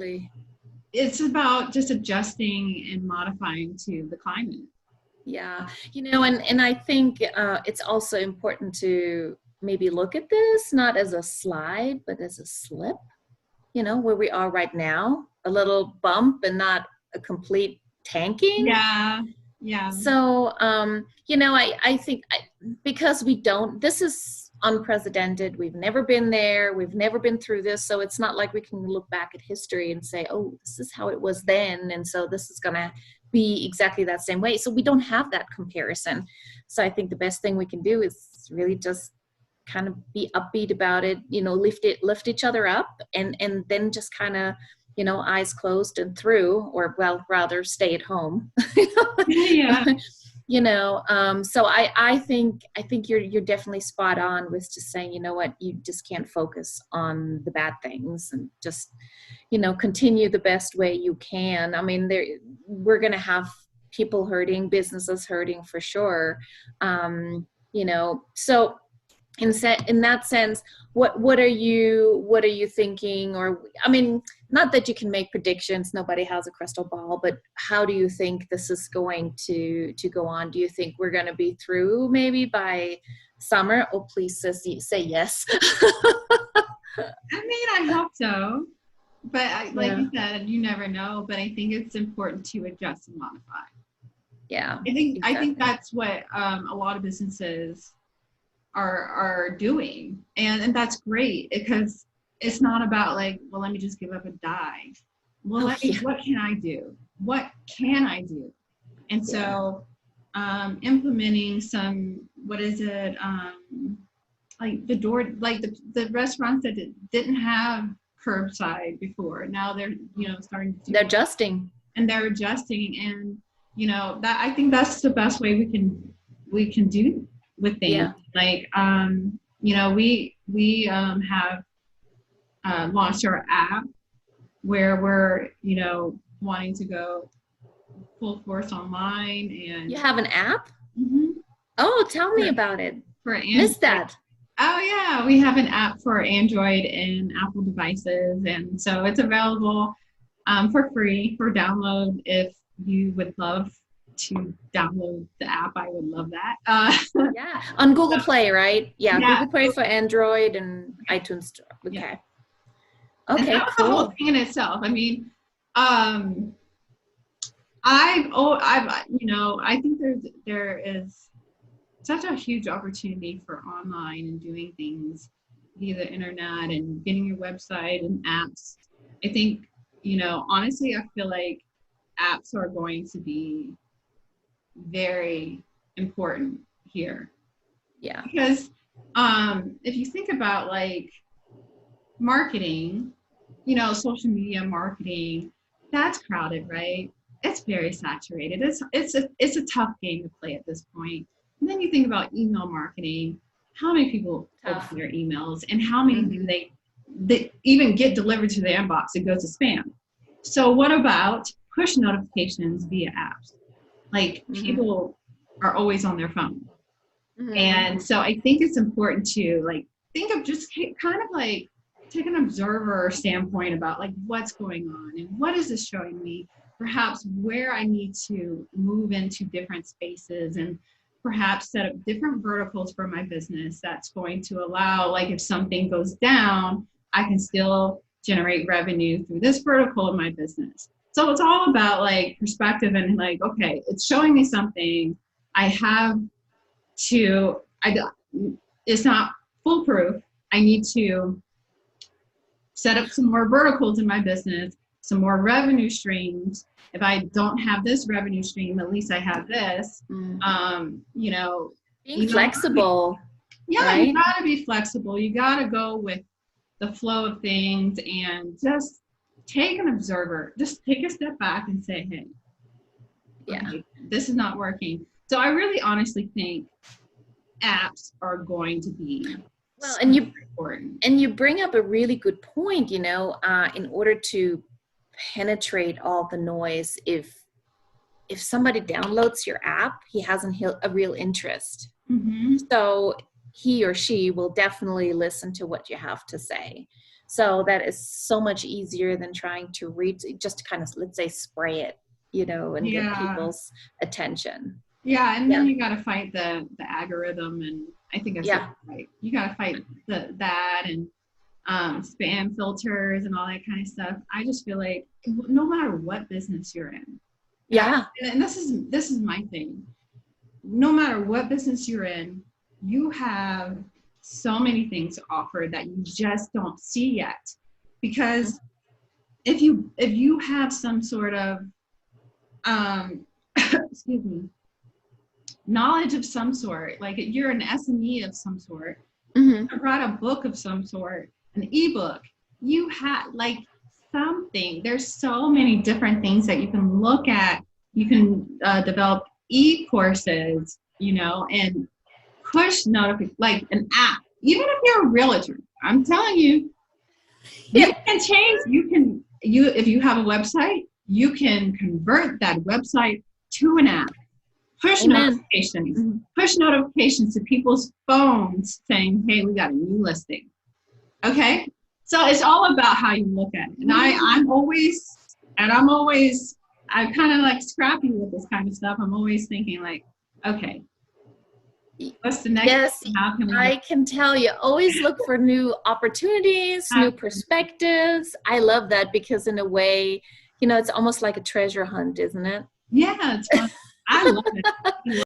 totally. It's about just adjusting and modifying to the climate. Yeah, and I think it's also important to maybe look at this not as a slide, but as a slip, where we are right now, a little bump and not a complete tanking. Yeah. Yeah. So, I think because this is unprecedented. We've never been there. We've never been through this. So it's not like we can look back at history and say, oh, this is how it was then. And so this is going to be exactly that same way. So we don't have that comparison. So I think the best thing we can do is really just kind of be upbeat about it, lift each other up and then just kind of, eyes closed and through, or well, rather stay at home. Yeah. So I think you're definitely spot on with just saying, you know what, you just can't focus on the bad things and just, continue the best way you can. I mean, we're going to have people hurting, businesses hurting for sure. So in that sense, what are you thinking? Or, I mean, not that you can make predictions, nobody has a crystal ball, but how do you think this is going to go on? Do you think we're going to be through maybe by summer? Oh, please say yes. I mean, I hope so, but like you said, you never know, but I think it's important to adjust and modify. Yeah, I think that's what a lot of businesses are doing, and that's great, because it's not about like, well, let me just give up and die. Well, what can I do? What can I do? And so implementing some, what is it, like the restaurants that didn't have curbside before, now they're starting to they're adjusting, and that, I think that's the best way we can do with things. Yeah. Like we have launched our app where we're wanting to go full force online. And you have an app? Mm-hmm. Oh, tell me about it. For Android. Missed that. Oh yeah, we have an app for Android and Apple devices, and so it's available for free for download. If you would love to download the app, I would love that. Yeah, on Google Play, right? Yeah, yeah. Google Play for Android and iTunes Store. Okay. Yeah. Okay, and that was cool. the whole thing in itself. I mean, I think there is such a huge opportunity for online and doing things via the internet and getting your website and apps. I think, honestly, I feel like apps are going to be very important here. Yeah. Because if you think about like marketing, social media marketing, that's crowded, right? It's very saturated. It's a tough game to play at this point. And then you think about email marketing. How many people open their emails, and how many do they even get delivered to their inbox? It goes to spam. So what about push notifications via apps? Like people are always on their phone. And so I think it's important to like think of just kind of like take an observer standpoint about like what's going on and what is this showing me, perhaps where I need to move into different spaces, and perhaps set up different verticals for my business that's going to allow, like if something goes down, I can still generate revenue through this vertical of my business. So it's all about like perspective and like, okay, it's showing me something. It's not foolproof. I need to set up some more verticals in my business, some more revenue streams. If I don't have this revenue stream, at least I have this. Being flexible. Yeah, right? You gotta be flexible. You gotta go with the flow of things and just take an observer. Just take a step back and say, hey, okay, this is not working. So I really honestly think apps are going to be important. And you bring up a really good point, in order to penetrate all the noise, if somebody downloads your app, he hasn't a real interest. So he or she will definitely listen to what you have to say. So that is so much easier than trying to read, just to kind of, let's say, spray it, and get Yeah. people's attention. Yeah, and then Yeah. you got to fight the algorithm, and I think I said Yeah. right. You got to fight that and spam filters and all that kind of stuff. I just feel like no matter what business you're in, and Yeah. this is my thing. No matter what business you're in, you have so many things to offer that you just don't see yet. Because if you have some sort of excuse me, knowledge of some sort, like you're an SME of some sort, Mm-hmm. I write a book of some sort, an ebook, you have like something. There's so many different things that you can look at. You can develop e-courses, and push notifications, like an app. Even if you're a realtor, I'm telling you, you Yeah. can change. If you have a website, you can convert that website to an app. Push Amen. notifications. Mm-hmm. Push notifications to people's phones saying, "Hey, we got a new listing." Okay, so it's all about how you look at it. And I'm kind of like scrappy with this kind of stuff. I'm always thinking like, okay, what's the next Yes, thing? How can we get? I can tell you. Always look for new opportunities, new perspectives. I love that because, in a way, it's almost like a treasure hunt, isn't it? Yeah, it's fun. I love it.